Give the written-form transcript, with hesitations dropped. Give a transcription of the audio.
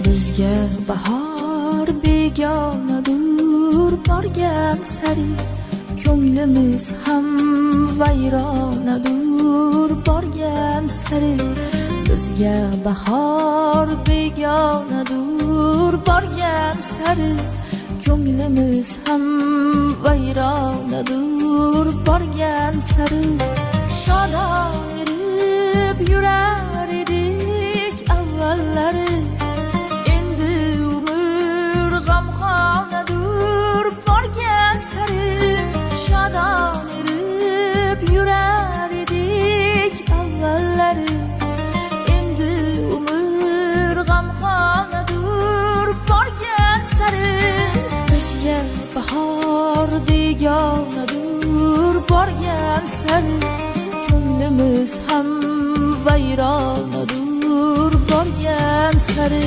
Bizga bahor begonadur, borgan sari ko'nglimiz ham vayronadur, borgan sari. Bizga bahor begonadur, borgan sari ko'nglimiz ham vayronadur, borgan sari. Shodon erib yurar edik avvallari, endi umr g'amxonadur, borgan sari. Shodon erib yurar edik avvallari, endi umr g'amxonadur, borgan sari. Bizga bahor begonadur, borgan sari ko'nglimiz ham vayronadur, borgan sari.